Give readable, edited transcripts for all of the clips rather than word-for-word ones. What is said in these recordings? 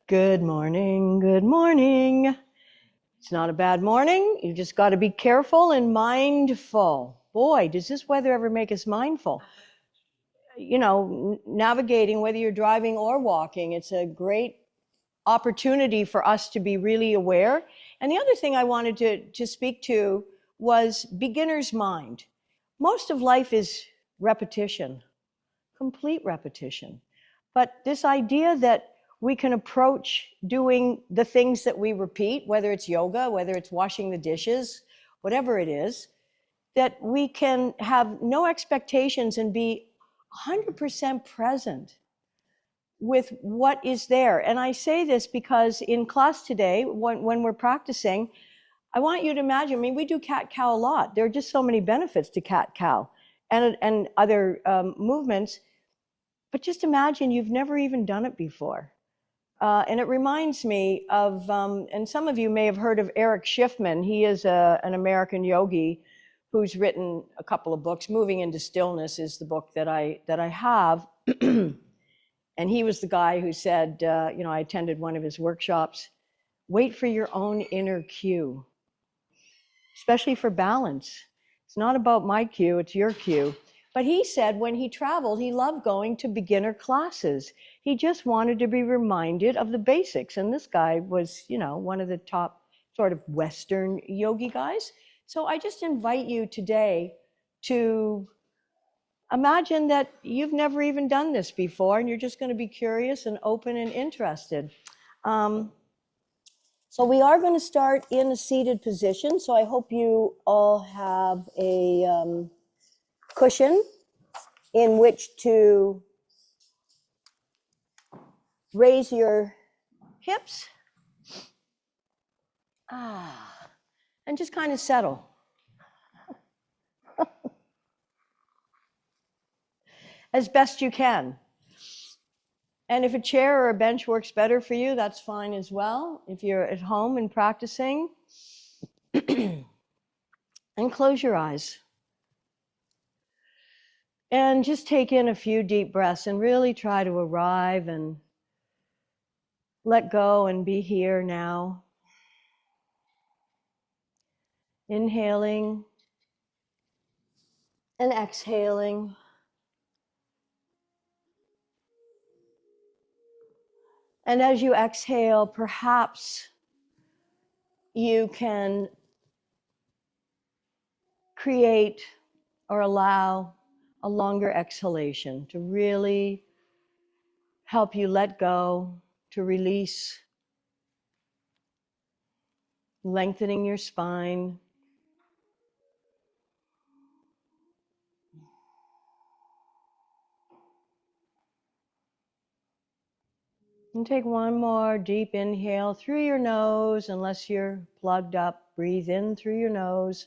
Good morning, good morning. It's not a bad morning. You just got to be careful and mindful. Boy, does this weather ever make us mindful. You know, navigating, whether you're driving or walking, it's a great opportunity for us to be really aware. And the other thing I wanted to speak to was beginner's mind. Most of life is repetition, complete repetition. But this idea that we can approach doing the things that we repeat, whether it's yoga, whether it's washing the dishes, whatever it is, that we can have no expectations and be 100% present with what is there. And I say this because in class today, when we're practicing, I want you to imagine, I mean, we do cat-cow a lot. There are just so many benefits to cat-cow and other movements. But just imagine you've never even done it before. And it reminds me of, and some of you may have heard of Eric Schiffman. He is an American yogi who's written a couple of books. Moving into Stillness is the book that I have. And he was the guy who said, I attended one of his workshops, wait for your own inner cue, especially for balance. It's not about my cue, it's your cue. But he said when he traveled, he loved going to beginner classes. He just wanted to be reminded of the basics. And this guy was, one of the top sort of Western yogi guys. So I just invite you today to imagine that you've never even done this before, and you're just going to be curious and open and interested. So we are going to start in a seated position. So I hope you all have a cushion in which to raise your hips and just kind of settle. As best you can. And if a chair or a bench works better for you, that's fine as well. If you're at home and practicing, and close your eyes. And just take in a few deep breaths and really try to arrive and let go and be here now. Inhaling and exhaling. And as you exhale, perhaps you can create or allow a longer exhalation to really help you let go, to release, lengthening your spine. And take one more deep inhale through your nose, unless you're plugged up. Breathe in through your nose.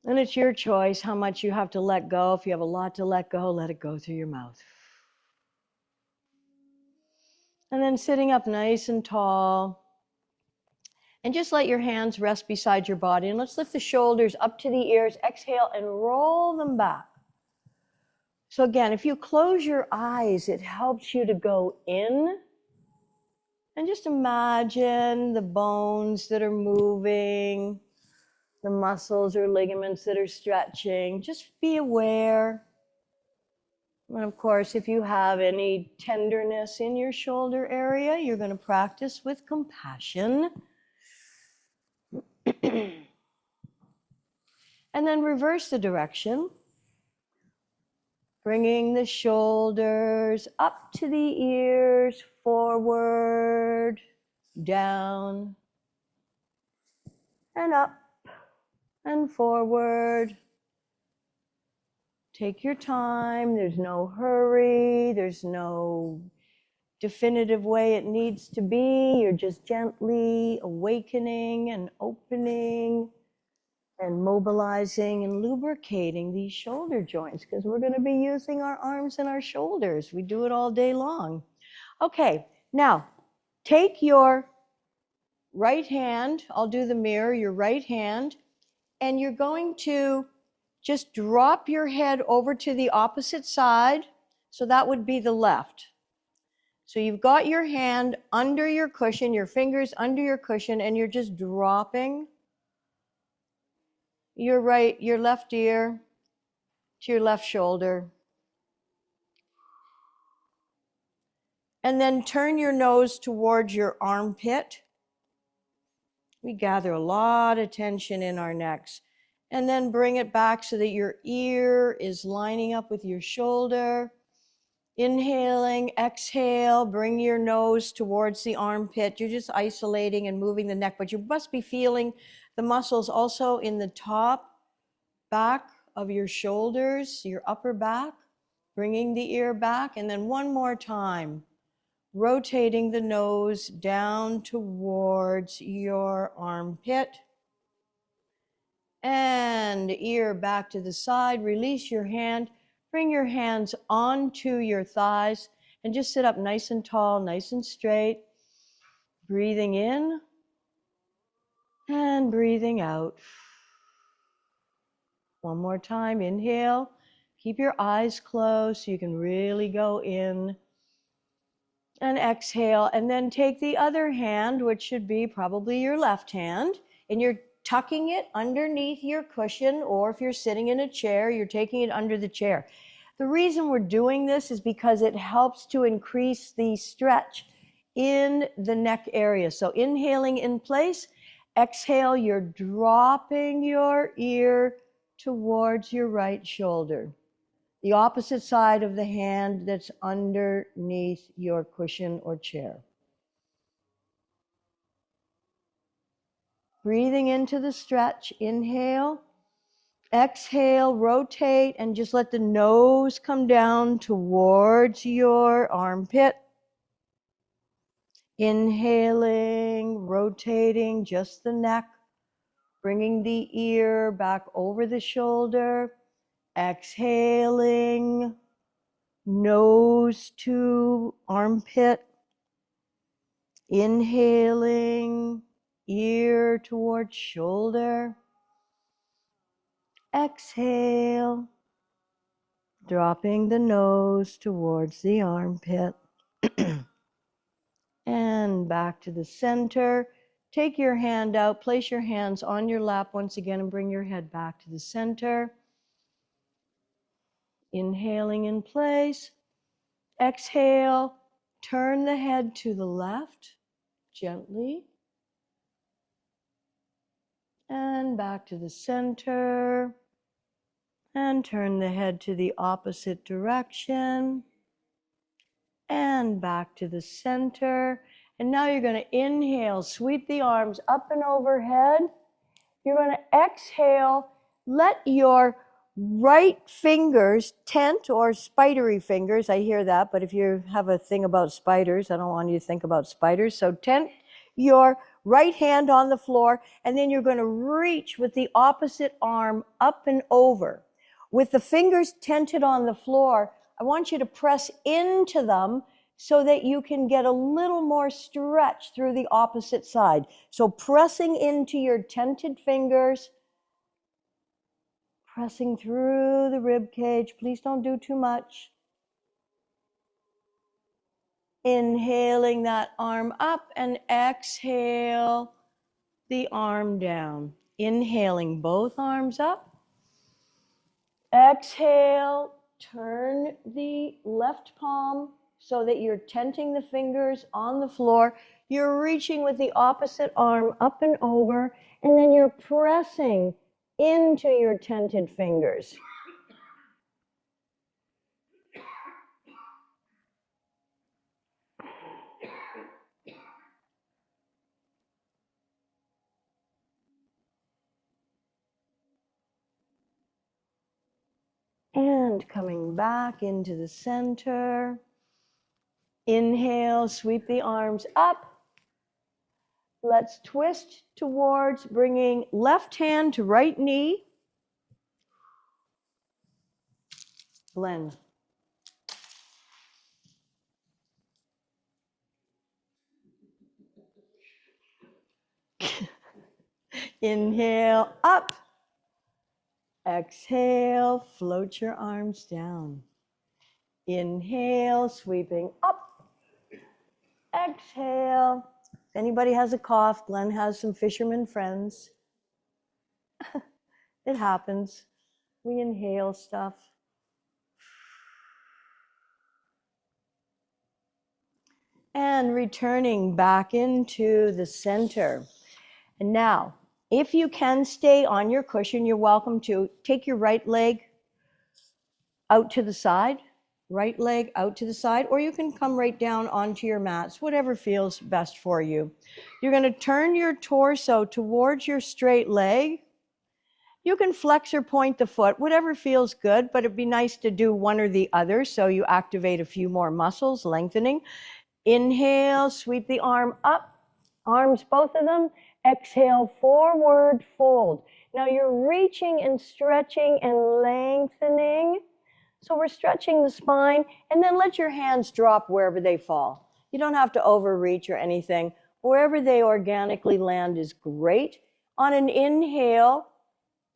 And it's your choice how much you have to let go. If you have a lot to let go, let it go through your mouth. And then sitting up nice and tall. And just let your hands rest beside your body. And let's lift the shoulders up to the ears. Exhale and roll them back. So again, if you close your eyes, it helps you to go in. And just imagine the bones that are moving, the muscles or ligaments that are stretching. Just be aware. And of course, if you have any tenderness in your shoulder area, you're going to practice with compassion. And then reverse the direction, bringing the shoulders up to the ears, forward, down, and up, and forward. Take your time. There's no hurry. There's no definitive way it needs to be. You're just gently awakening and opening and mobilizing and lubricating these shoulder joints, because we're going to be using our arms and our shoulders. We do it all day long. Okay, now take your right hand, I'll do the mirror, your right hand, and you're going to just drop your head over to the opposite side. So that would be the left. So you've got your hand under your cushion, your fingers under your cushion, and you're just dropping your left ear to your left shoulder. And then turn your nose towards your armpit. We gather a lot of tension in our necks. And then bring it back so that your ear is lining up with your shoulder. Inhaling, exhale, bring your nose towards the armpit. You're just isolating and moving the neck, but you must be feeling the muscles also in the top, back of your shoulders, your upper back, bringing the ear back. And then one more time, rotating the nose down towards your armpit. And ear back to the side. Release your hand. Bring your hands onto your thighs and just sit up nice and tall, nice and straight. Breathing in and breathing out. One more time. Inhale. Keep your eyes closed so you can really go in. And exhale. And then take the other hand, which should be probably your left hand, and you're tucking it underneath your cushion, or if you're sitting in a chair, you're taking it under the chair. The reason we're doing this is because it helps to increase the stretch in the neck area. So inhaling in place, exhale, you're dropping your ear towards your right shoulder, the opposite side of the hand that's underneath your cushion or chair. Breathing into the stretch, inhale. Exhale, rotate, and just let the nose come down towards your armpit. Inhaling, rotating just the neck, bringing the ear back over the shoulder. Exhaling, nose to armpit. Inhaling, ear towards shoulder. Exhale, dropping the nose towards the armpit. And back to the center. Take your hand out, place your hands on your lap once again, and bring your head back to the center. Inhaling in place. Exhale, turn the head to the left gently. And back to the center. And turn the head to the opposite direction. And back to the center. And now you're going to inhale, sweep the arms up and overhead. You're going to exhale, let your right fingers tent, or spidery fingers, I hear that, but if you have a thing about spiders, I don't want you to think about spiders. So tent your right hand on the floor, and then you're going to reach with the opposite arm up and over. With the fingers tented on the floor, I want you to press into them so that you can get a little more stretch through the opposite side. So pressing into your tented fingers, pressing through the rib cage. Please don't do too much. Inhaling that arm up and exhale the arm down. Inhaling both arms up. Exhale, turn the left palm so that you're tenting the fingers on the floor. You're reaching with the opposite arm up and over, and then you're pressing into your tented fingers. And coming back into the center. Inhale, sweep the arms up. Let's twist towards bringing left hand to right knee. Blend. Inhale, up. Exhale, float your arms down. Inhale, sweeping up. Exhale. If anybody has a cough, Glenn has some fisherman friends. It happens. We inhale stuff. And returning back into the center. And now, if you can stay on your cushion, you're welcome to take your right leg out to the side, right leg out to the side, or you can come right down onto your mats, whatever feels best for you. You're going to turn your torso towards your straight leg. You can flex or point the foot, whatever feels good, but it'd be nice to do one or the other so you activate a few more muscles, lengthening. Inhale, sweep the arm up, arms both of them. Exhale, forward fold. Now you're reaching and stretching and lengthening. So we're stretching the spine, and then let your hands drop wherever they fall. You don't have to overreach or anything. Wherever they organically land is great. On an inhale,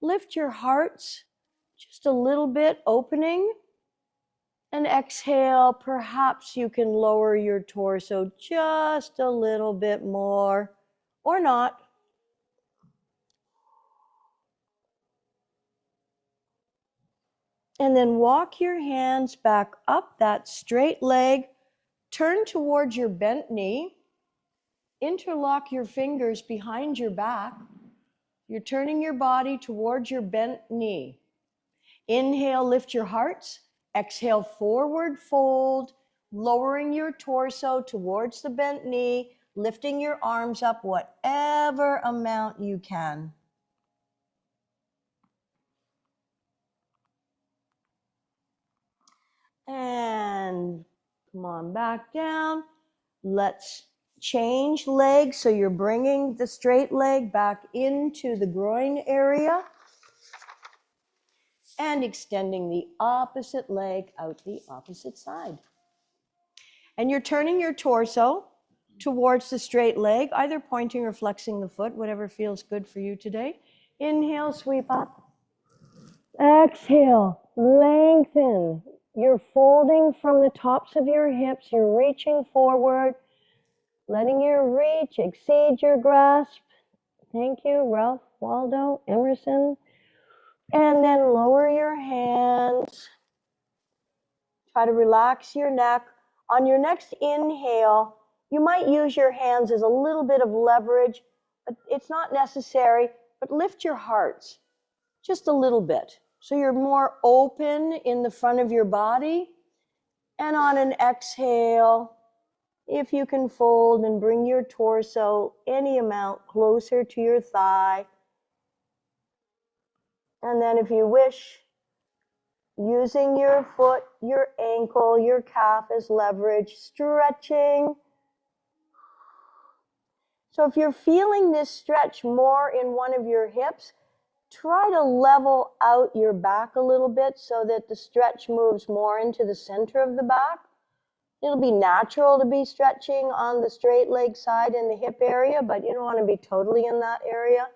lift your hearts just a little bit, opening. And exhale, perhaps you can lower your torso just a little bit more, or not. And then walk your hands back up that straight leg, turn towards your bent knee, interlock your fingers behind your back. You're turning your body towards your bent knee. Inhale, lift your hearts. Exhale, forward fold, lowering your torso towards the bent knee, lifting your arms up whatever amount you can. And come on back down. Let's change legs. So you're bringing the straight leg back into the groin area and extending the opposite leg out the opposite side. And you're turning your torso towards the straight leg, either pointing or flexing the foot, whatever feels good for you today. Inhale, sweep up. Exhale, lengthen. You're folding from the tops of your hips. You're reaching forward, letting your reach exceed your grasp. Thank you, Ralph Waldo Emerson. And then lower your hands. Try to relax your neck. On your next inhale, you might use your hands as a little bit of leverage, but it's not necessary. But lift your hearts just a little bit. So you're more open in the front of your body. And on an exhale, if you can fold and bring your torso any amount closer to your thigh. And then if you wish, using your foot, your ankle, your calf as leverage, stretching. So if you're feeling this stretch more in one of your hips, try to level out your back a little bit so that the stretch moves more into the center of the back. It'll be natural to be stretching on the straight leg side in the hip area, but you don't want to be totally in that area.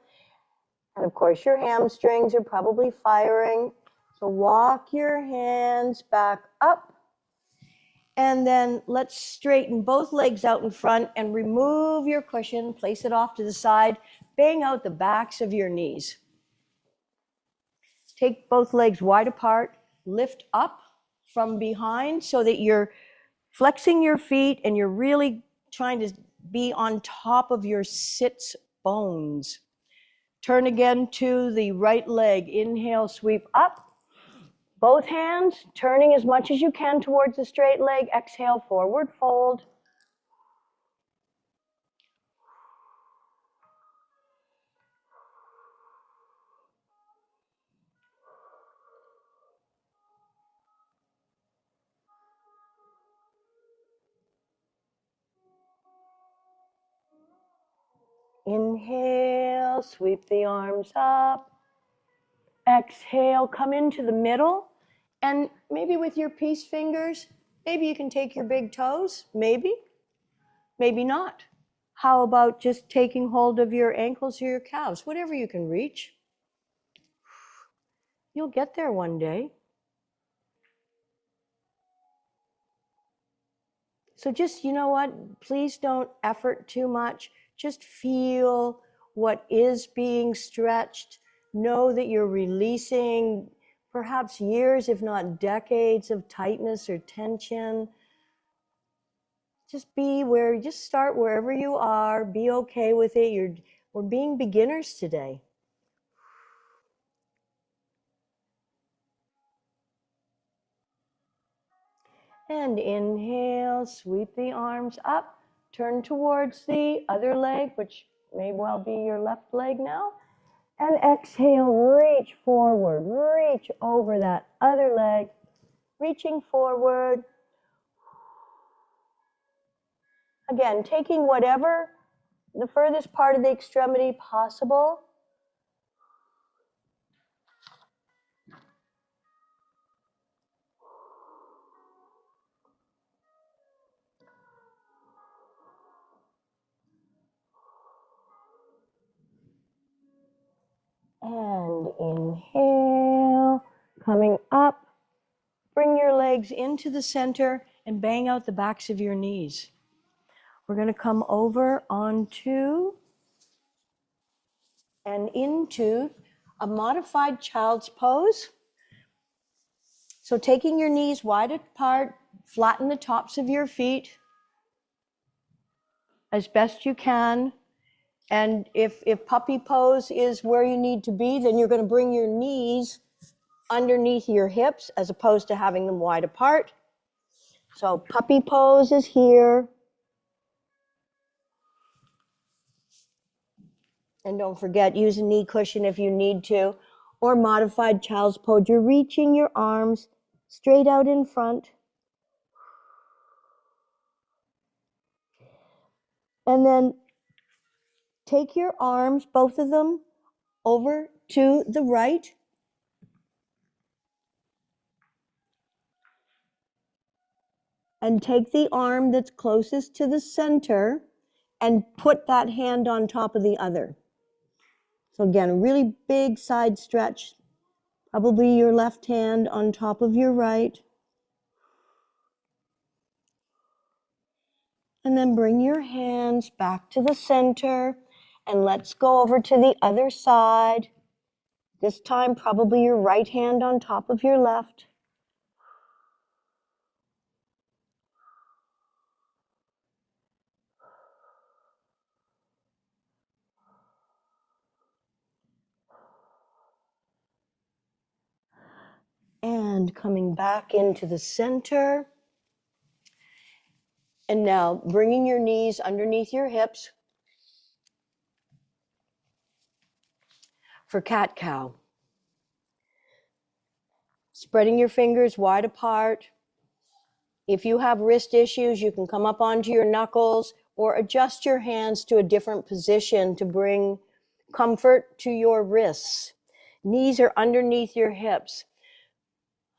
And of course, your hamstrings are probably firing. So walk your hands back up. And then let's straighten both legs out in front and remove your cushion. Place it off to the side. Bang out the backs of your knees. Take both legs wide apart. Lift up from behind so that you're flexing your feet and you're really trying to be on top of your sits bones. Turn again to the right leg. Inhale, sweep up. Both hands turning as much as you can towards the straight leg. Exhale, forward fold. Inhale, sweep the arms up. Exhale, come into the middle. And maybe with your peace fingers, maybe you can take your big toes. Maybe, maybe not. How about just taking hold of your ankles or your calves? Whatever you can reach. You'll get there one day. So just, you know what, please don't effort too much. Just feel what is being stretched. Know that you're releasing perhaps years, if not decades, of tightness or tension. Just start wherever you are. Be okay with it. We're being beginners today. And inhale, sweep the arms up, turn towards the other leg, which may well be your left leg now. And exhale, reach forward, reach over that other leg, reaching forward. Again, taking whatever the furthest part of the extremity possible. And inhale, coming up. Bring your legs into the center and bang out the backs of your knees. We're going to come over onto and into a modified child's pose. So taking your knees wide apart, flatten the tops of your feet as best you can. And if puppy pose is where you need to be, then you're going to bring your knees underneath your hips as opposed to having them wide apart. So puppy pose is here. And don't forget, use a knee cushion if you need to, or modified child's pose. You're reaching your arms straight out in front. And then take your arms, both of them, over to the right. And take the arm that's closest to the center and put that hand on top of the other. So again, a really big side stretch. Probably your left hand on top of your right. And then bring your hands back to the center and let's go over to the other side. This time, probably your right hand on top of your left. And coming back into the center. And now bringing your knees underneath your hips for cat-cow. Spreading your fingers wide apart. If you have wrist issues, you can come up onto your knuckles or adjust your hands to a different position to bring comfort to your wrists. Knees are underneath your hips.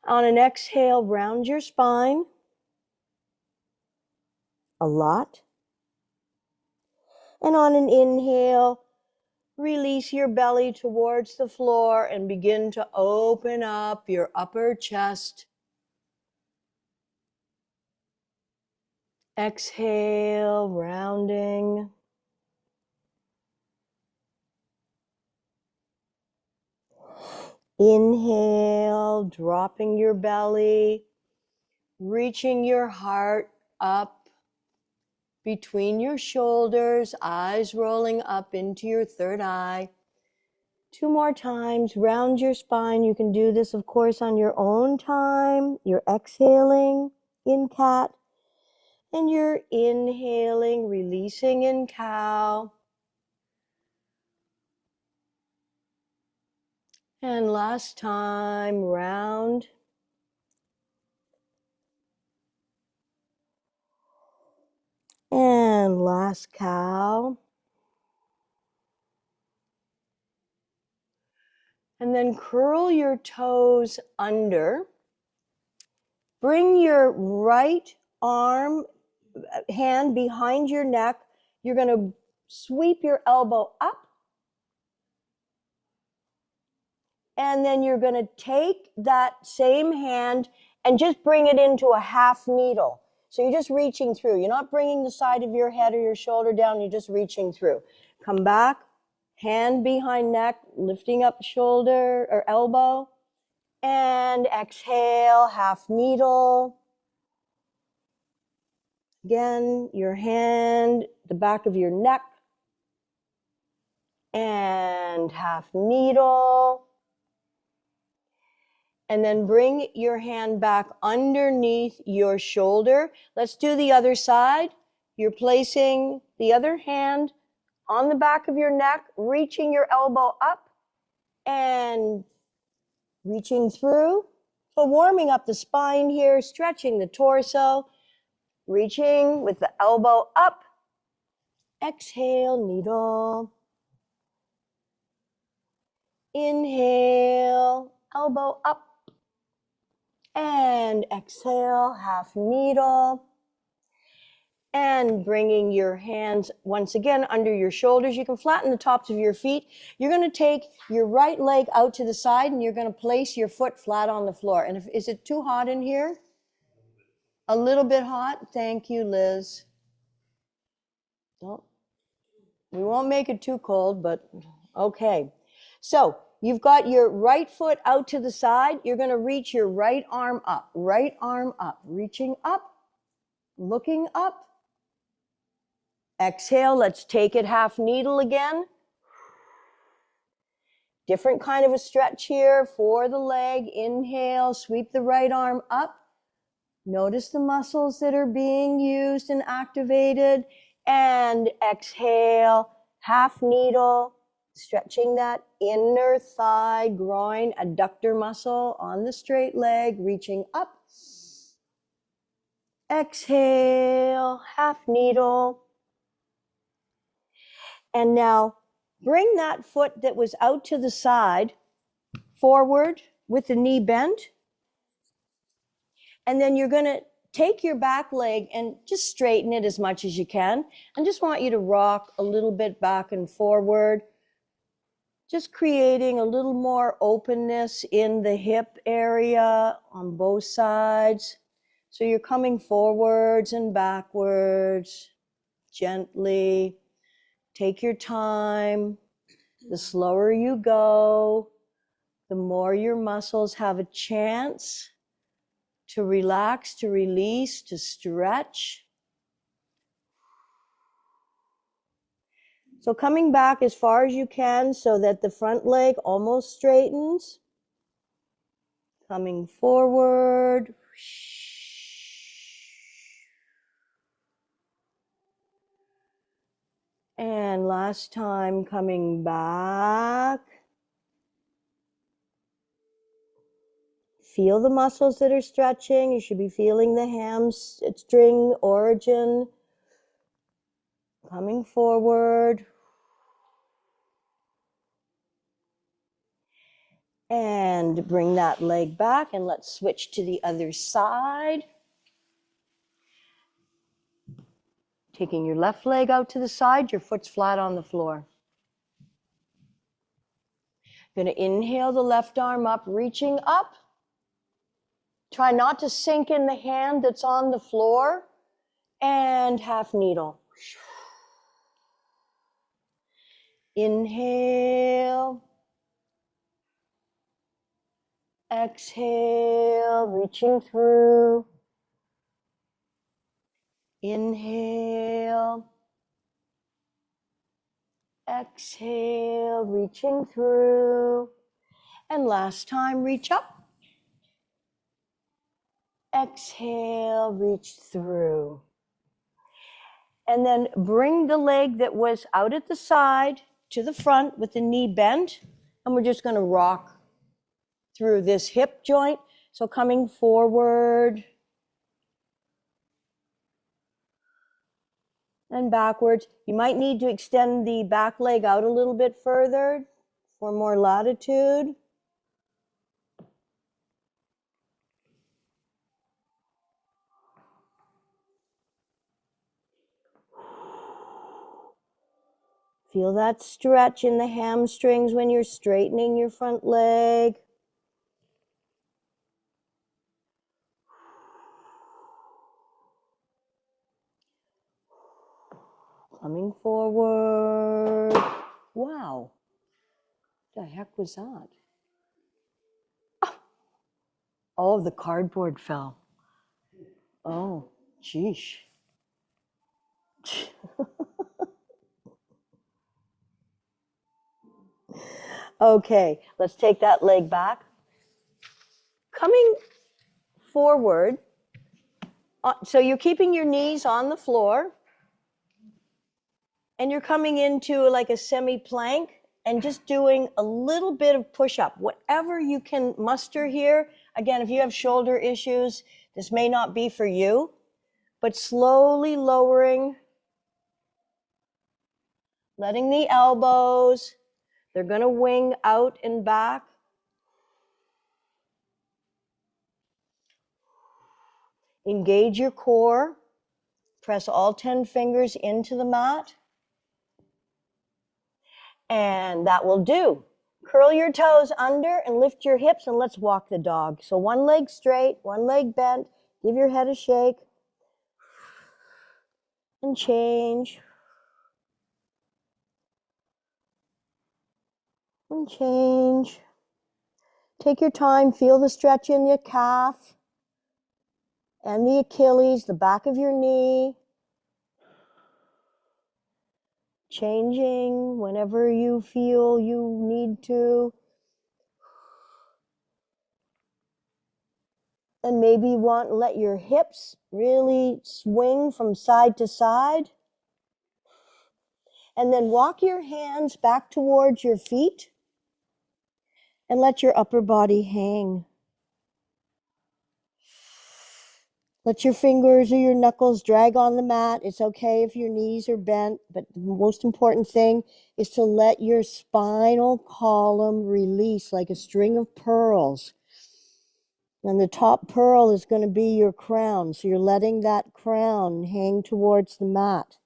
On an exhale, round your spine a lot. And on an inhale, release your belly towards the floor and begin to open up your upper chest. Exhale, rounding. Inhale, dropping your belly, reaching your heart up between your shoulders, eyes rolling up into your third eye. 2 more times, round your spine. You can do this, of course, on your own time. You're exhaling in cat, and you're inhaling, releasing in cow. And last time, round. And last cow. And then curl your toes under. Bring your right hand behind your neck. You're going to sweep your elbow up. And then you're going to take that same hand and just bring it into a half needle. So you're just reaching through. You're not bringing the side of your head or your shoulder down. You're just reaching through. Come back, hand behind neck, lifting up shoulder or elbow. And exhale, half needle. Again, your hand, the back of your neck. And half needle. And then bring your hand back underneath your shoulder. Let's do the other side. You're placing the other hand on the back of your neck, reaching your elbow up and reaching through. So warming up the spine here, stretching the torso, reaching with the elbow up. Exhale, needle. Inhale, elbow up. And exhale, half needle. And bringing your hands once again under your shoulders. You can flatten the tops of your feet. You're going to take your right leg out to the side and you're going to place your foot flat on the floor. And is it too hot in here? A little bit hot? Thank you, Liz. Don't, we won't make it too cold, but okay. So you've got your right foot out to the side. You're going to reach your right arm up, reaching up, looking up. Exhale, let's take it half needle again. Different kind of a stretch here for the leg. Inhale, sweep the right arm up. Notice the muscles that are being used and activated. And exhale, half needle, stretching that inner thigh, groin, adductor muscle on the straight leg, reaching up. Exhale, half needle. And now bring that foot that was out to the side forward with the knee bent. And then you're going to take your back leg and just straighten it as much as you can. I just want you to rock a little bit back and forward, just creating a little more openness in the hip area on both sides. So you're coming forwards and backwards gently. Take your time. The slower you go, the more your muscles have a chance to relax, to release, to stretch. So coming back as far as you can so that the front leg almost straightens. Coming forward. And last time, coming back. Feel the muscles that are stretching. You should be feeling the hamstring origin. Coming forward. And bring that leg back and let's switch to the other side. Taking your left leg out to the side, your foot's flat on the floor. Going to inhale the left arm up, reaching up. Try not to sink in the hand that's on the floor. And half needle. Inhale. Exhale, reaching through. Inhale. Exhale, reaching through. And last time, reach up. Exhale, reach through. And then bring the leg that was out at the side to the front with the knee bent. And we're just going to rock through this hip joint. So coming forward and backwards. You might need to extend the back leg out a little bit further for more latitude. Feel that stretch in the hamstrings when you're straightening your front leg. Coming forward. Wow. What the heck was that? Oh, the cardboard fell. Oh, geesh. Okay, let's take that leg back. Coming forward. So you're keeping your knees on the floor. And you're coming into like a semi-plank and just doing a little bit of push-up. Whatever you can muster here. Again, if you have shoulder issues, this may not be for you. But slowly lowering, letting the elbows, they're going to wing out and back. Engage your core. Press all 10 fingers into the mat. And that will do. Curl your toes under and lift your hips and let's walk the dog. So one leg straight, one leg bent. Give your head a shake. And change. And change. Take your time. Feel the stretch in your calf and the Achilles, the back of your knee. Changing whenever you feel you need to. And maybe you want to let your hips really swing from side to side. And then walk your hands back towards your feet and let your upper body hang. Let your fingers or your knuckles drag on the mat. It's okay if your knees are bent, but the most important thing is to let your spinal column release like a string of pearls. And the top pearl is going to be your crown. So you're letting that crown hang towards the mat.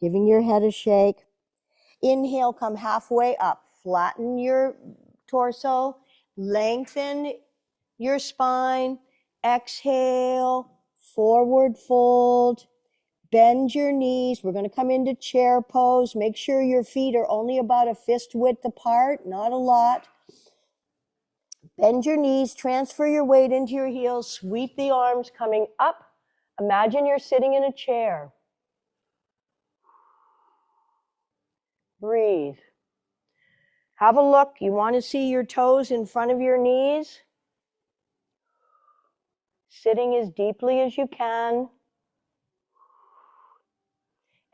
Giving your head a shake. Inhale, come halfway up. Flatten your torso. Lengthen your spine. Exhale, forward fold. Bend your knees. We're going to come into chair pose. Make sure your feet are only about a fist width apart, not a lot. Bend your knees, transfer your weight into your heels, sweep the arms coming up. Imagine you're sitting in a chair. Breathe. Have a look. You want to see your toes in front of your knees. Sitting as deeply as you can.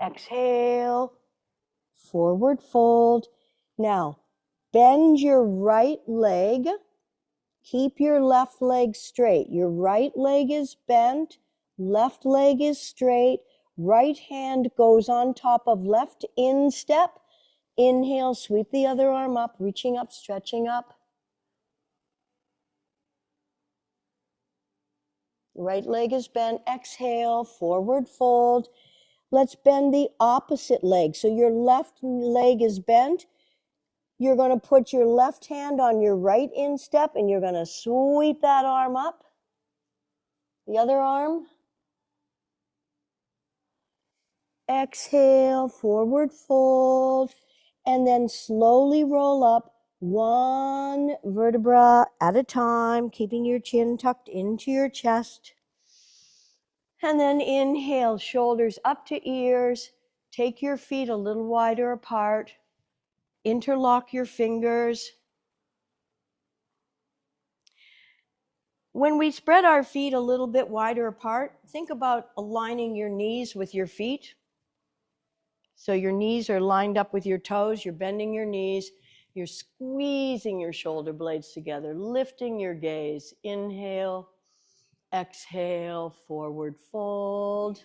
Exhale. Forward fold. Now, bend your right leg. Keep your left leg straight. Your right leg is bent. Left leg is straight. Right hand goes on top of left instep. Inhale, sweep the other arm up, reaching up, stretching up. Right leg is bent. Exhale, forward fold. Let's bend the opposite leg. So your left leg is bent. You're going to put your left hand on your right instep and you're going to sweep that arm up. The other arm. Exhale, forward fold, and then slowly roll up one vertebra at a time, keeping your chin tucked into your chest. And then inhale, shoulders up to ears. Take your feet a little wider apart. Interlock your fingers. When we spread our feet a little bit wider apart, think about aligning your knees with your feet. So your knees are lined up with your toes, you're bending your knees, you're squeezing your shoulder blades together, lifting your gaze. Inhale, exhale, forward fold.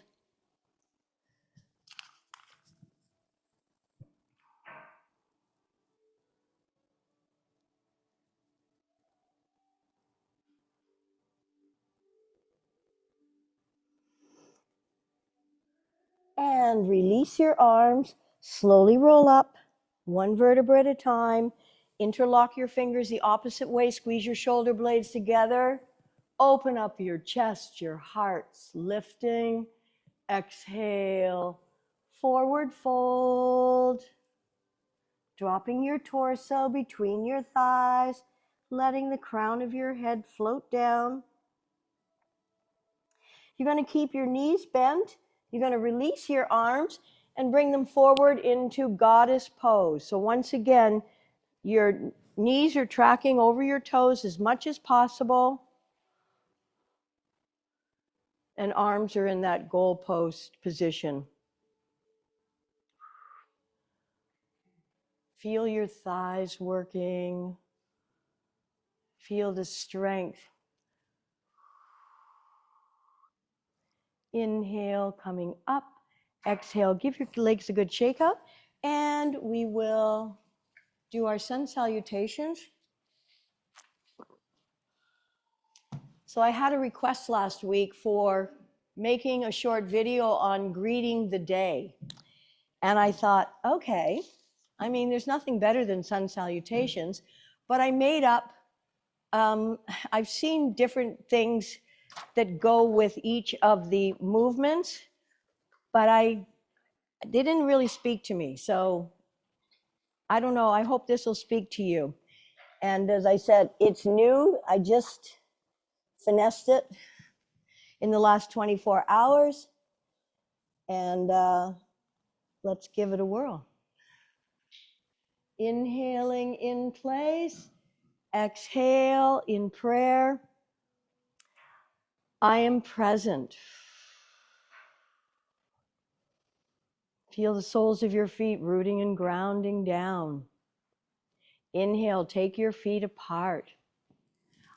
And release your arms, slowly roll up, one vertebra at a time. Interlock your fingers the opposite way, squeeze your shoulder blades together. Open up your chest, your hearts lifting. Exhale, forward fold. Dropping your torso between your thighs, letting the crown of your head float down. You're going to keep your knees bent. You're going to release your arms and bring them forward into goddess pose. So once again, your knees are tracking over your toes as much as possible. And arms are in that goalpost position. Feel your thighs working. Feel the strength. Inhale, coming up. Exhale, give your legs a good shake up. And we will do our sun salutations. So I had a request last week for making a short video on greeting the day. And I thought, okay, I mean, there's nothing better than sun salutations, but I made up, I've seen different things that go with each of the movements, but they didn't really speak to me. So I don't know, I hope this will speak to you. And as I said, it's new. I just finessed it in the last 24 hours. And let's give it a whirl. Inhaling in place. Exhale in prayer. I am present. Feel the soles of your feet rooting and grounding down. Inhale, take your feet apart.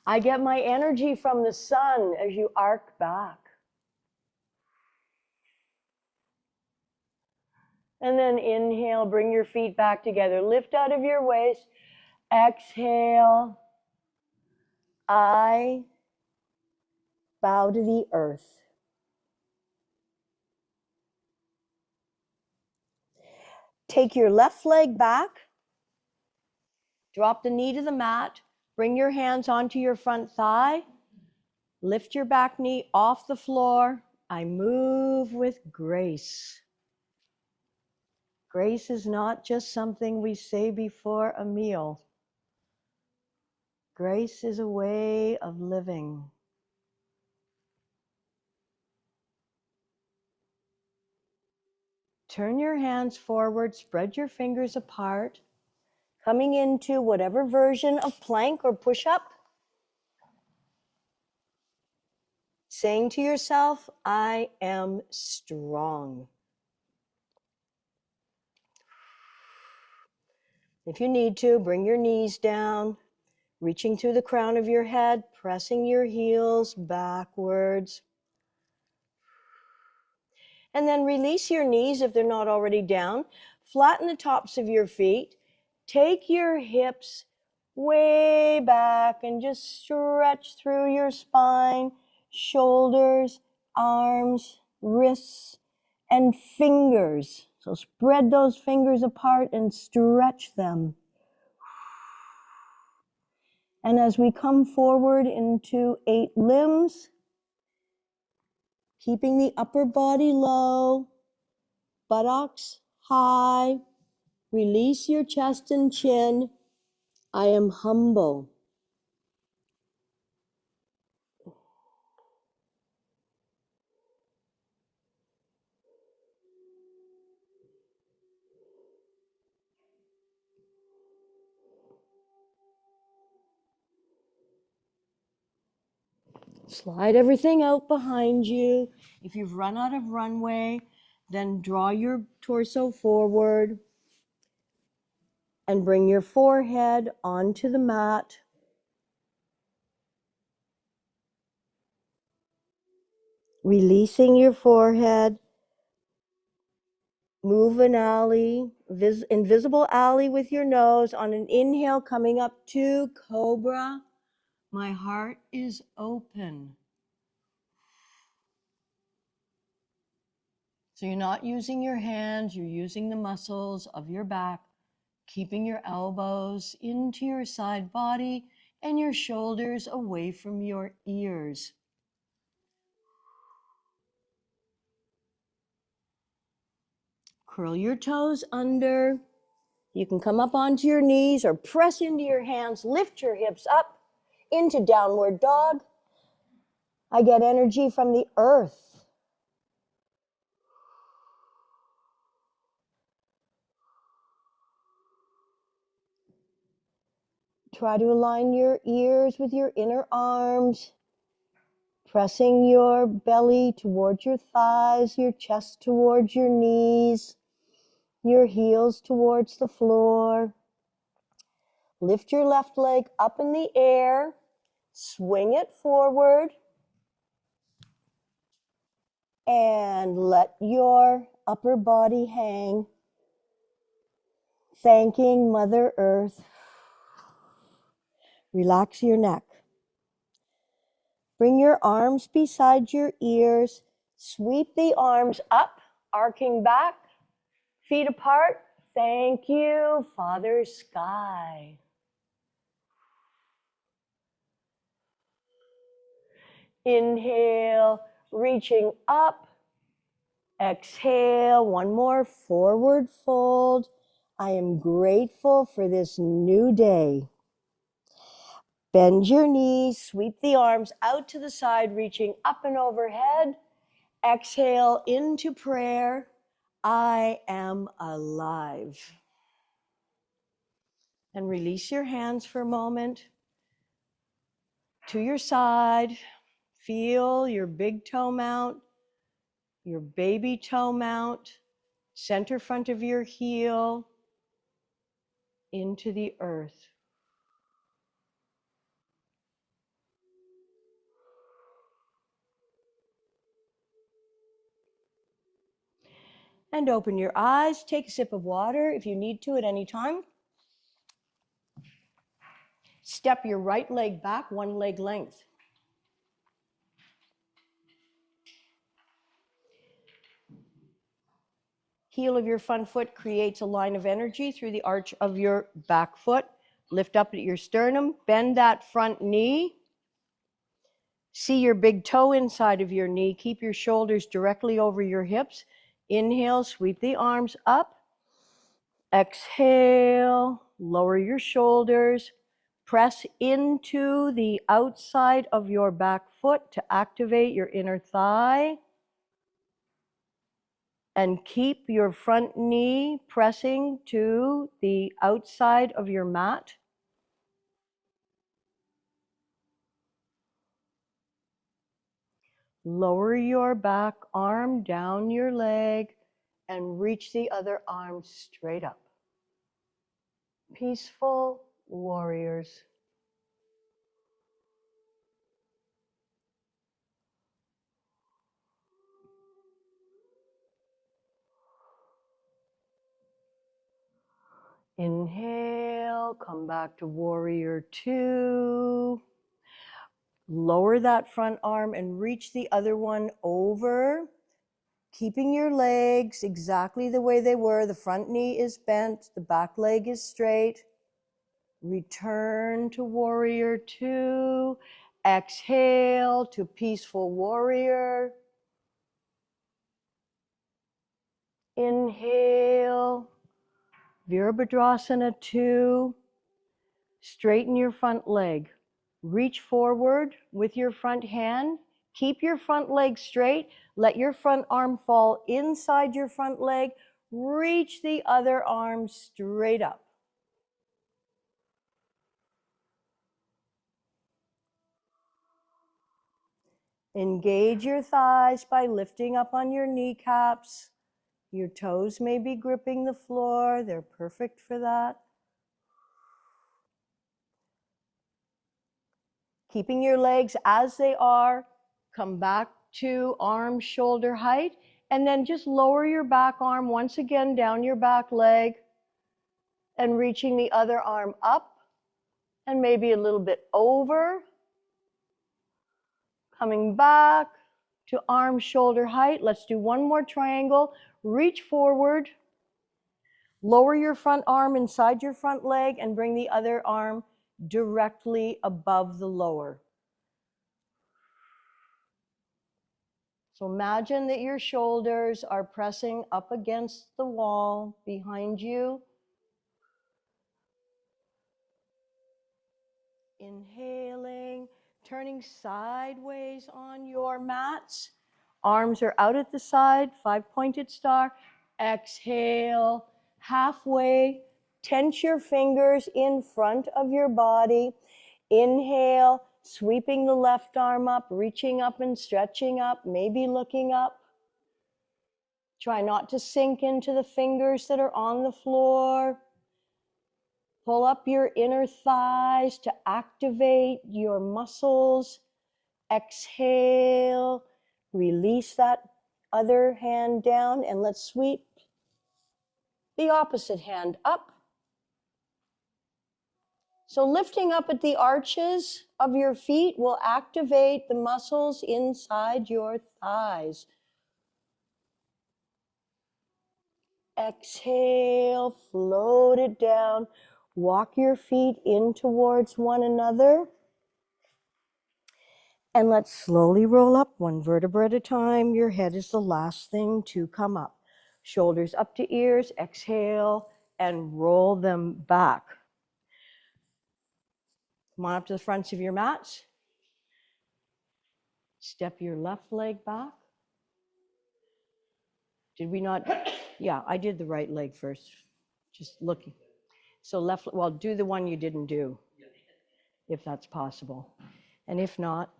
I get my energy from the sun as you arc back. And then inhale, bring your feet back together. Lift out of your waist. Exhale. I bow to the earth. Take your left leg back. Drop the knee to the mat. Bring your hands onto your front thigh. Lift your back knee off the floor. I move with grace. Grace is not just something we say before a meal. Grace is a way of living. Turn your hands forward, spread your fingers apart, coming into whatever version of plank or push-up. Saying to yourself, I am strong. If you need to, bring your knees down, reaching through the crown of your head, pressing your heels backwards. And then release your knees if they're not already down. Flatten the tops of your feet. Take your hips way back and just stretch through your spine, shoulders, arms, wrists, and fingers. So spread those fingers apart and stretch them. And as we come forward into 8 limbs, keeping the upper body low, buttocks high, release your chest and chin. I am humble. Slide everything out behind you. If you've run out of runway, then draw your torso forward and bring your forehead onto the mat. Releasing your forehead. Move an alley, invisible alley with your nose. On an inhale, coming up to cobra. My heart is open. So you're not using your hands, you're using the muscles of your back, keeping your elbows into your side body and your shoulders away from your ears. Curl your toes under. You can come up onto your knees or press into your hands. Lift your hips up into downward dog. I get energy from the earth. Try to align your ears with your inner arms, pressing your belly towards your thighs, your chest towards your knees, your heels towards the floor. Lift your left leg up in the air, swing it forward, and let your upper body hang, thanking Mother Earth. Relax your neck. Bring your arms beside your ears. Sweep the arms up, arcing back, feet apart. Thank you, Father Sky. Inhale, reaching up. Exhale, one more forward fold. I am grateful for this new day. Bend your knees, sweep the arms out to the side, reaching up and overhead. Exhale into prayer. I am alive. And release your hands for a moment. To your side, feel your big toe mount, your baby toe mount, center front of your heel, into the earth. And open your eyes. Take a sip of water if you need to at any time. Step your right leg back, one leg length. Heel of your front foot creates a line of energy through the arch of your back foot. Lift up at your sternum. Bend that front knee. See your big toe inside of your knee. Keep your shoulders directly over your hips. Inhale, sweep the arms up. Exhale, lower your shoulders. Press into the outside of your back foot to activate your inner thigh. And keep your front knee pressing to the outside of your mat. Lower your back arm down your leg and reach the other arm straight up. Peaceful warriors. Inhale, come back to warrior two. Lower that front arm and reach the other one over. Keeping your legs exactly the way they were. The front knee is bent, the back leg is straight. Return to warrior two. Exhale to peaceful warrior. Inhale, Virabhadrasana 2. Straighten your front leg. Reach forward with your front hand. Keep your front leg straight. Let your front arm fall inside your front leg. Reach the other arm straight up. Engage your thighs by lifting up on your kneecaps. Your toes may be gripping the floor. They're perfect for that. Keeping your legs as they are. Come back to arm shoulder height. And then just lower your back arm once again down your back leg. And reaching the other arm up. And maybe a little bit over. Coming back to arm shoulder height. Let's do one more triangle. Reach forward. Lower your front arm inside your front leg and bring the other arm directly above the lower. So imagine that your shoulders are pressing up against the wall behind you. Inhaling, turning sideways on your mats. Arms are out at the side, 5-pointed star. Exhale, halfway. Tense your fingers in front of your body. Inhale, sweeping the left arm up, reaching up and stretching up, maybe looking up. Try not to sink into the fingers that are on the floor. Pull up your inner thighs to activate your muscles. Exhale, release that other hand down, and let's sweep the opposite hand up. So lifting up at the arches of your feet will activate the muscles inside your thighs. Exhale, float it down. Walk your feet in towards one another. And let's slowly roll up one vertebra at a time. Your head is the last thing to come up. Shoulders up to ears. Exhale and roll them back. Come on up to the fronts of your mats. Step your left leg back. Did we not? Yeah, I did the right leg first. Just looking. So left, well, do the one you didn't do, if that's possible. And if not,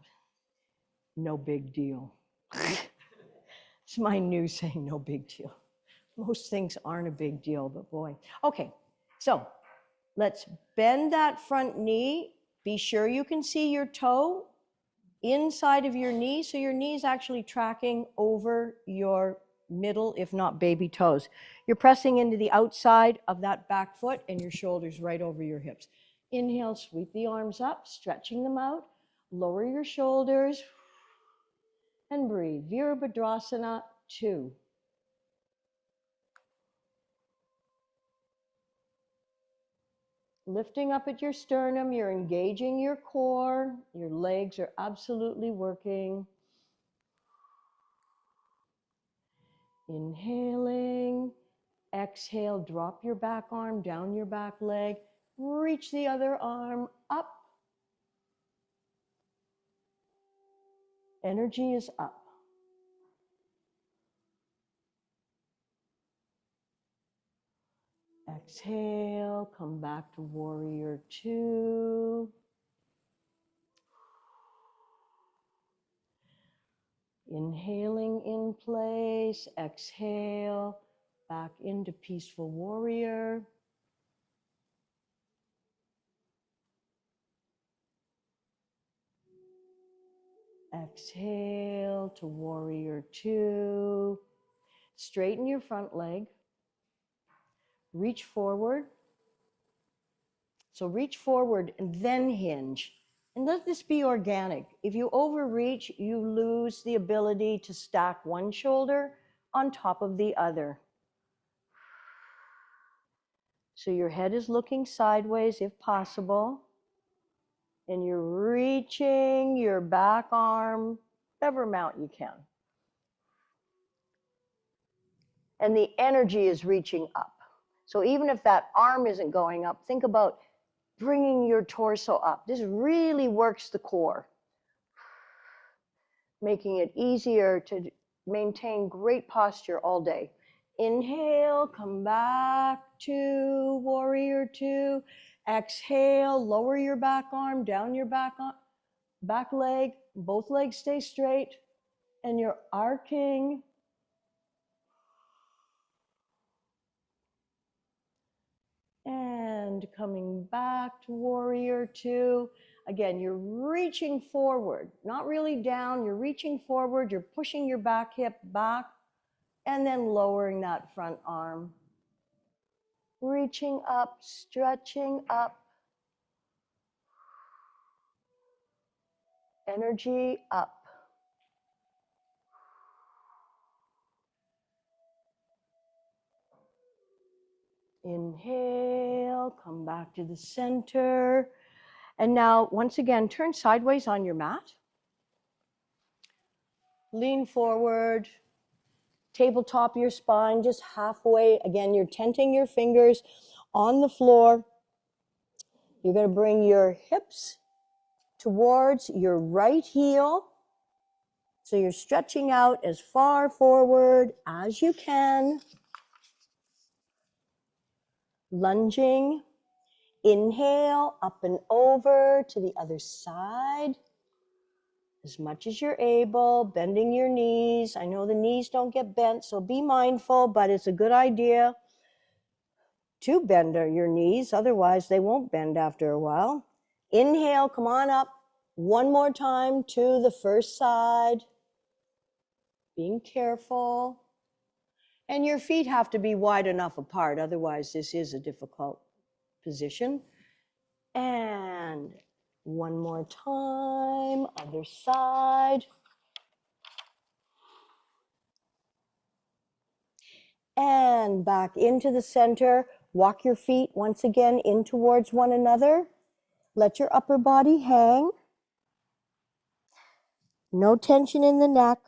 no big deal. It's my new saying, no big deal. Most things aren't a big deal, but boy. Okay, so let's bend that front knee. Be sure you can see your toe inside of your knee, so your knee is actually tracking over your middle, if not baby toes. You're pressing into the outside of that back foot and your shoulders right over your hips. Inhale, sweep the arms up, stretching them out. Lower your shoulders and breathe. Virabhadrasana 2. Lifting up at your sternum, you're engaging your core. Your legs are absolutely working. Inhaling. Exhale, drop your back arm down your back leg. Reach the other arm up. Energy is up. Exhale, come back to warrior 2. Inhaling in place, exhale, back into peaceful warrior. Exhale to warrior 2. Straighten your front leg. Reach forward. So reach forward and then hinge. And let this be organic. If you overreach, you lose the ability to stack one shoulder on top of the other. So your head is looking sideways if possible. And you're reaching your back arm, whatever amount you can. And the energy is reaching up. So even if that arm isn't going up, think about bringing your torso up. This really works the core, making it easier to maintain great posture all day. Inhale, come back to warrior 2. Exhale, lower your back arm, down your back leg. Both legs stay straight. And you're arcing. And coming back to warrior 2. Again, you're reaching forward, not really down. You're reaching forward. You're pushing your back hip back and then lowering that front arm. Reaching up, stretching up. Energy up. Inhale, come back to the center. And now, once again, turn sideways on your mat. Lean forward. Tabletop your spine, just halfway. Again, you're tenting your fingers on the floor. You're going to bring your hips towards your right heel. So you're stretching out as far forward as you can. Lunging. Inhale, up and over to the other side. As much as you're able, bending your knees. I know the knees don't get bent, so be mindful, but it's a good idea to bend your knees. Otherwise, they won't bend after a while. Inhale, come on up. One more time to the first side. Being careful. And your feet have to be wide enough apart. Otherwise, this is a difficult position. And one more time, other side. And back into the center. Walk your feet once again in towards one another. Let your upper body hang. No tension in the neck.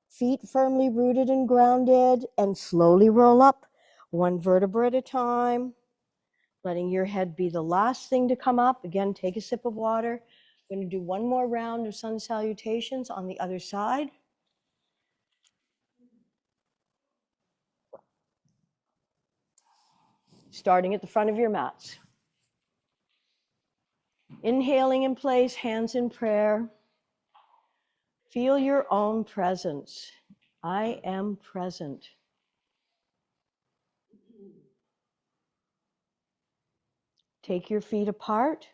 Feet firmly rooted and grounded, and slowly roll up one vertebra at a time, letting your head be the last thing to come up. Again, take a sip of water. We're going to do one more round of sun salutations on the other side. Starting at the front of your mats. Inhaling in place, hands in prayer. Feel your own presence. I am present. Take your feet apart.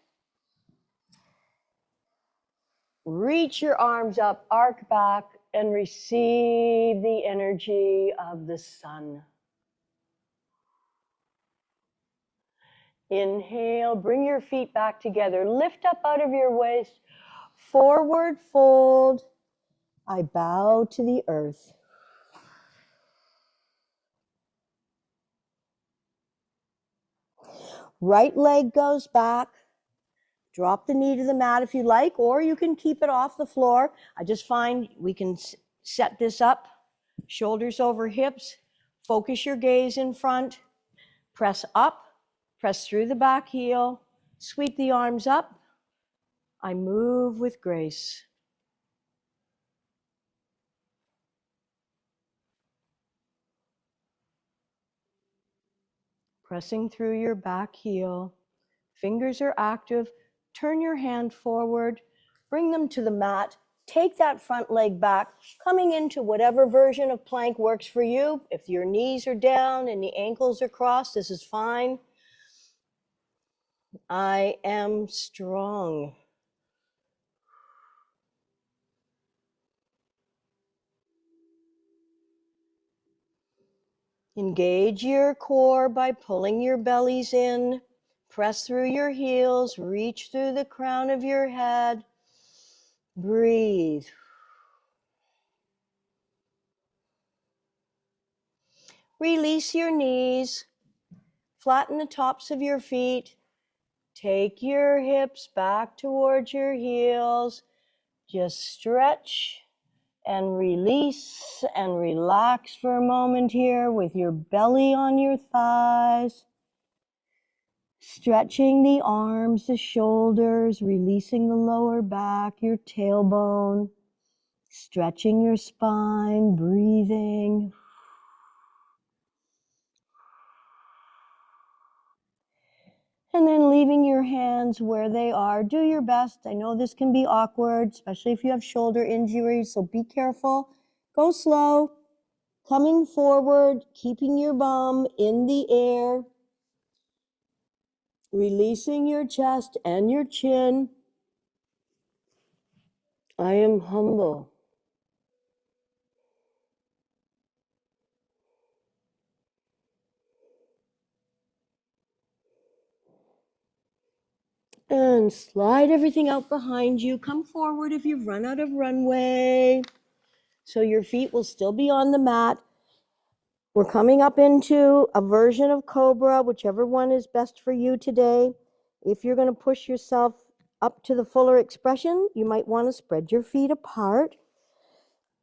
Reach your arms up, arc back, and receive the energy of the sun. Inhale, bring your feet back together. Lift up out of your waist. Forward fold. I bow to the earth. Right leg goes back. Drop the knee to the mat if you like, or you can keep it off the floor. I just find we can set this up. Shoulders over hips. Focus your gaze in front. Press up. Press through the back heel. Sweep the arms up. I move with grace. Pressing through your back heel. Fingers are active. Turn your hand forward. Bring them to the mat. Take that front leg back, coming into whatever version of plank works for you. If your knees are down and the ankles are crossed, this is fine. I am strong. Engage your core by pulling your bellies in. Press through your heels. Reach through the crown of your head. Breathe. Release your knees. Flatten the tops of your feet. Take your hips back towards your heels. Just stretch and release and relax for a moment here with your belly on your thighs. Stretching the arms, the shoulders, releasing the lower back, your tailbone. Stretching your spine, breathing. And then leaving your hands where they are. Do your best. I know this can be awkward, especially if you have shoulder injuries, so be careful. Go slow. Coming forward, keeping your bum in the air. Releasing your chest and your chin. I am humble. And slide everything out behind you. Come forward if you've run out of runway. So your feet will still be on the mat. We're coming up into a version of Cobra, whichever one is best for you today. If you're going to push yourself up to the fuller expression, you might want to spread your feet apart.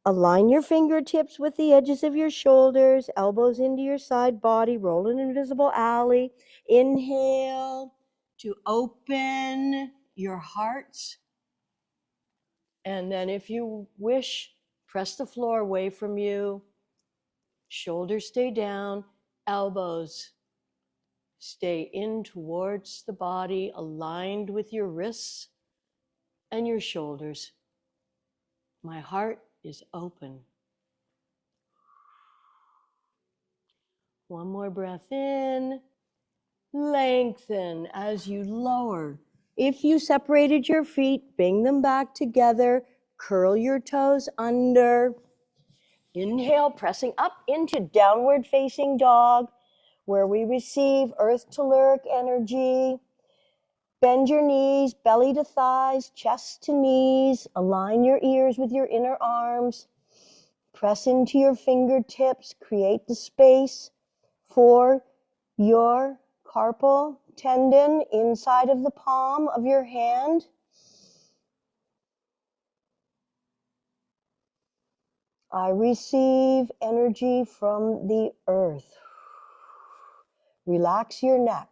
Align your fingertips with the edges of your shoulders, elbows into your side body, roll an invisible alley. Inhale to open your hearts. And then if you wish, press the floor away from you. Shoulders stay down, elbows stay in towards the body, aligned with your wrists and your shoulders. My heart is open. One more breath in. Lengthen as you lower. If you separated your feet, bring them back together. Curl your toes under. Inhale, pressing up into downward facing dog, where we receive earth to lurk energy. Bend your knees, belly to thighs, chest to knees. Align your ears with your inner arms. Press into your fingertips. Create the space for your carpal tendon inside of the palm of your hand. I receive energy from the earth. Relax your neck.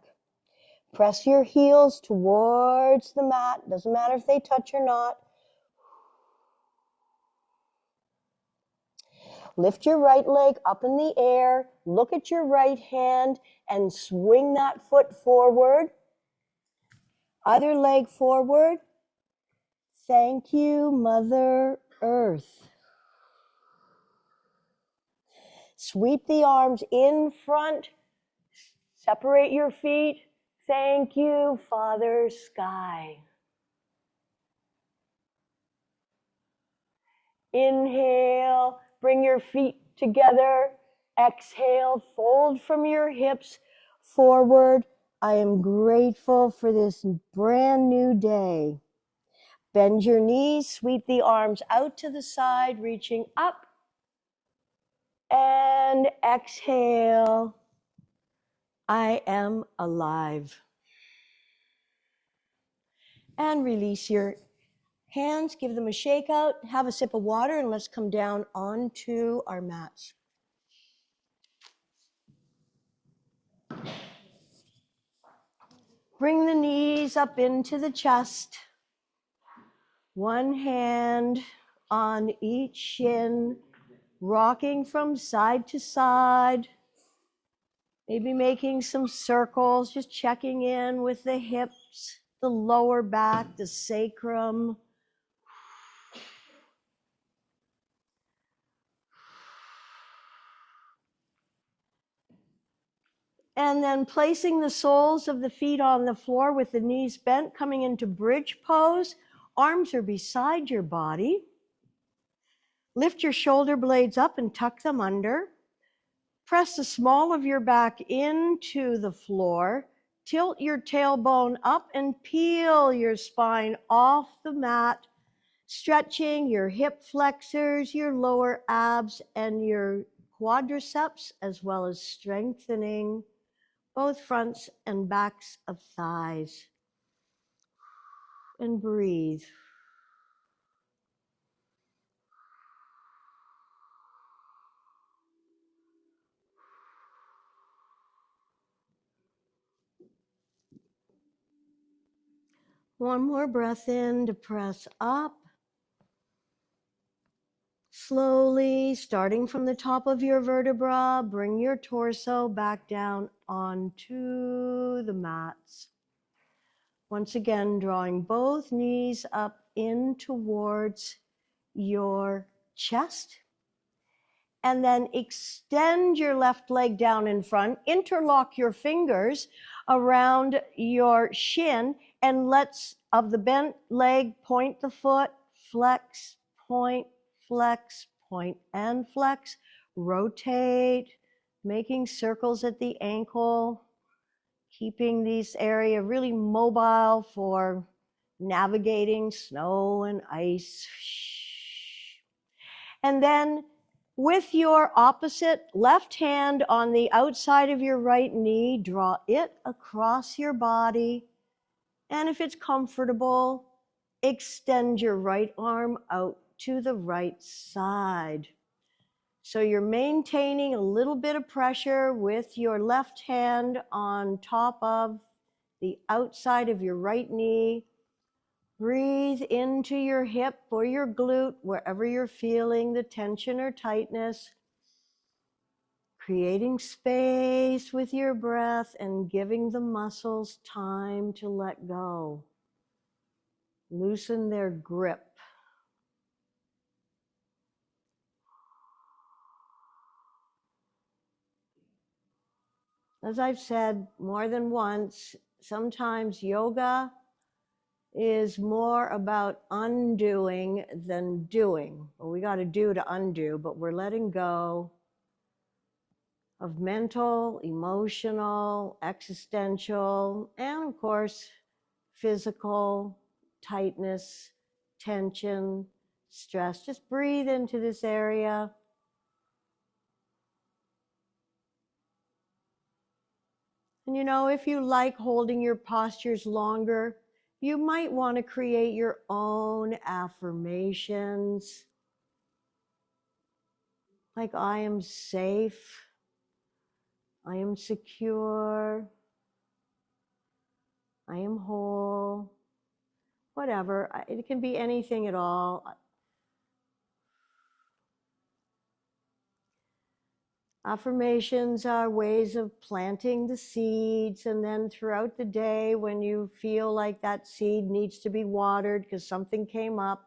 Press your heels towards the mat. Doesn't matter if they touch or not. Lift your right leg up in the air. Look at your right hand and swing that foot forward. Other leg forward. Thank you, Mother Earth. Sweep the arms in front. Separate your feet. Thank you, Father Sky. Inhale, bring your feet together. Exhale, fold from your hips forward. I am grateful for this brand new day. Bend your knees, sweep the arms out to the side, reaching up. And exhale. I am alive. And release your hands, give them a shake out, have a sip of water, and let's come down onto our mats. Bring the knees up into the chest. One hand on each shin, rocking from side to side. Maybe making some circles, just checking in with the hips, the lower back, the sacrum. And then placing the soles of the feet on the floor with the knees bent, coming into bridge pose. Arms are beside your body. Lift your shoulder blades up and tuck them under. Press the small of your back into the floor. Tilt your tailbone up and peel your spine off the mat, stretching your hip flexors, your lower abs, and your quadriceps, as well as strengthening both fronts and backs of thighs. And breathe. One more breath in to press up. Slowly, starting from the top of your vertebra, bring your torso back down onto the mats. Once again, drawing both knees up in towards your chest. And then extend your left leg down in front. Interlock your fingers around your shin and let's, of the bent leg, point the foot, flex, point, and flex. Rotate, making circles at the ankle, keeping this area really mobile for navigating snow and ice. And then with your opposite left hand on the outside of your right knee, draw it across your body. And if it's comfortable, extend your right arm out to the right side. So you're maintaining a little bit of pressure with your left hand on top of the outside of your right knee. Breathe into your hip or your glute, wherever you're feeling the tension or tightness. Creating space with your breath and giving the muscles time to let go. Loosen their grip. As I've said more than once, sometimes yoga is more about undoing than doing. Well, we got to do to undo, but we're letting go of mental, emotional, existential, and of course, physical tightness, tension, stress. Just breathe into this area. And you know, if you like holding your postures longer, you might want to create your own affirmations. Like, I am safe, I am secure, I am whole, whatever. It can be anything at all. Affirmations are ways of planting the seeds, and then throughout the day, when you feel like that seed needs to be watered because something came up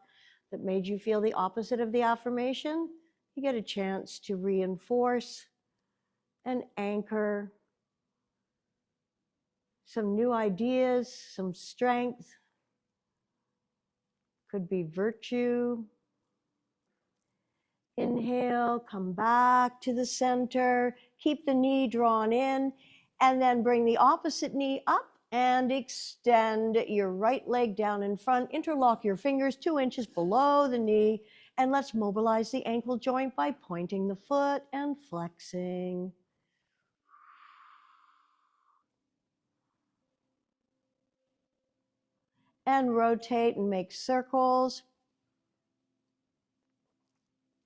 that made you feel the opposite of the affirmation, you get a chance to reinforce and anchor some new ideas, some strength, could be virtue. Inhale, come back to the center, keep the knee drawn in, and then bring the opposite knee up and extend your right leg down in front. Interlock your fingers 2 inches below the knee, and let's mobilize the ankle joint by pointing the foot and flexing. And rotate and make circles.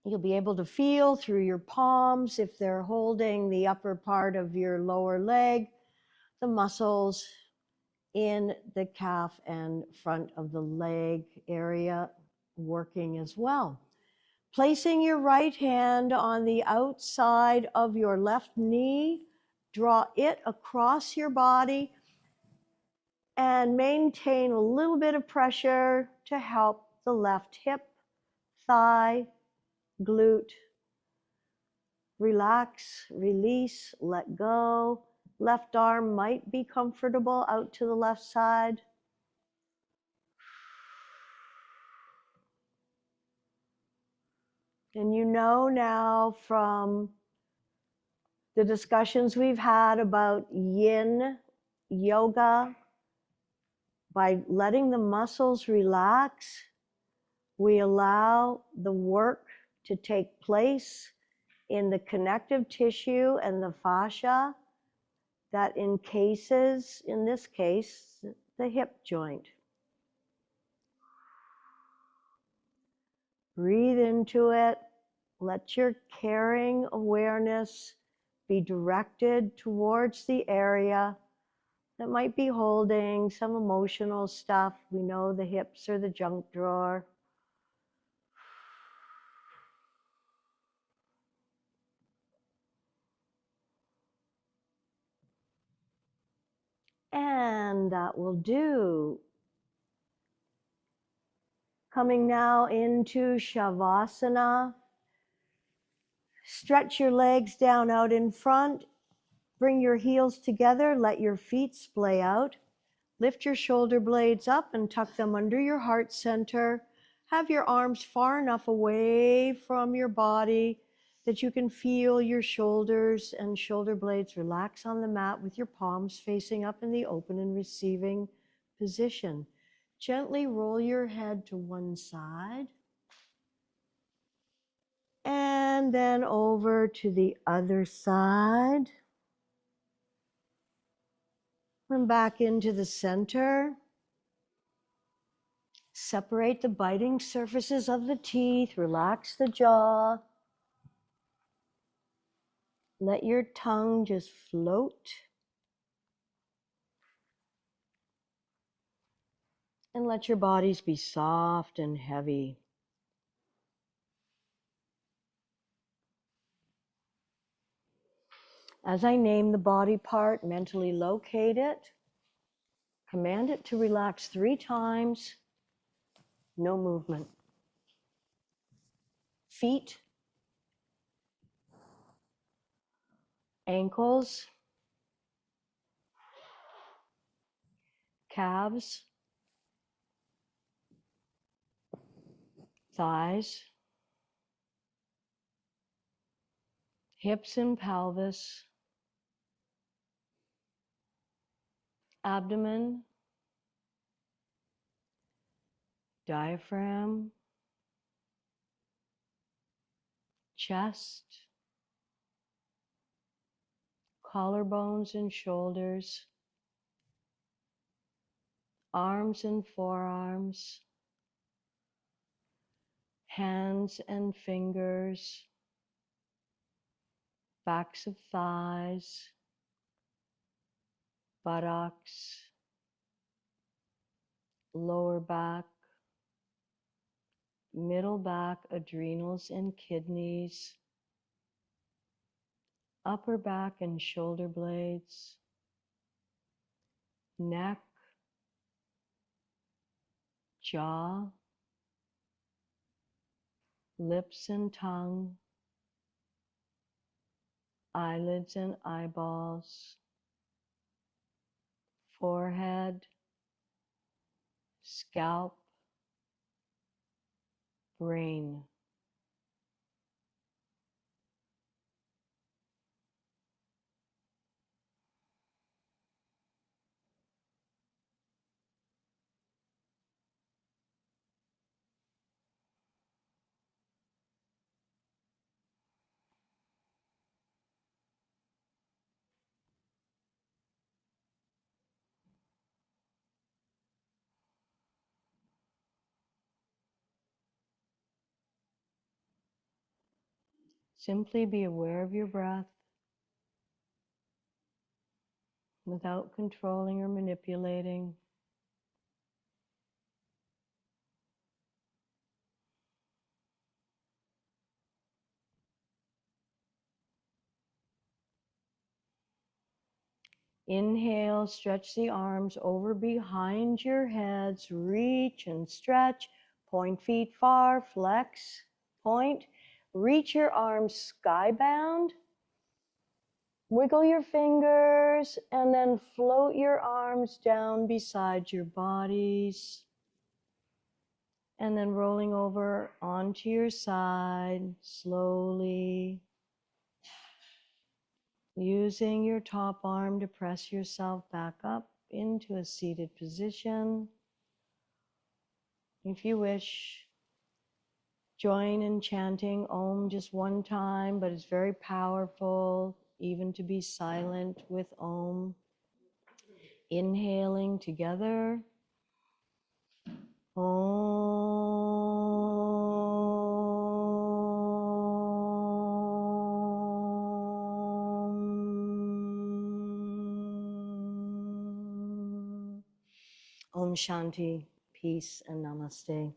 You'll be able to feel through your palms, if they're holding the upper part of your lower leg, the muscles in the calf and front of the leg area working as well. Placing your right hand on the outside of your left knee, draw it across your body and maintain a little bit of pressure to help the left hip, thigh, glute relax, release, let go. Left arm might be comfortable out to the left side. And you know now from the discussions we've had about yin yoga, by letting the muscles relax, we allow the work to take place in the connective tissue and the fascia that encases, in this case, the hip joint. Breathe into it. Let your caring awareness be directed towards the area that might be holding some emotional stuff. We know the hips are the junk drawer. And that will do. Coming now into Shavasana. Stretch your legs down out in front. Bring your heels together. Let your feet splay out. Lift your shoulder blades up and tuck them under your heart center. Have your arms far enough away from your body that you can feel your shoulders and shoulder blades relax on the mat with your palms facing up in the open and receiving position. Gently roll your head to one side and then over to the other side and back into the center. Separate the biting surfaces of the teeth, relax the jaw. Let your tongue just float. And let your bodies be soft and heavy. As I name the body part, mentally locate it. Command it to relax 3 times. No movement. Feet, ankles, calves, thighs, hips and pelvis, abdomen, diaphragm, chest, collarbones and shoulders, arms and forearms, hands and fingers, backs of thighs, buttocks, lower back, middle back, adrenals and kidneys, upper back and shoulder blades, neck, jaw, lips and tongue, eyelids and eyeballs, forehead, scalp, brain. Simply be aware of your breath without controlling or manipulating. Inhale, stretch the arms over behind your heads, reach and stretch, point feet far, flex, point, reach your arms skybound, wiggle your fingers, and then float your arms down beside your bodies, and then rolling over onto your side, slowly. Using your top arm to press yourself back up into a seated position. If you wish, join in chanting Om just one time, but it's very powerful even to be silent with Om. Inhaling together. Om Shanti, peace and Namaste.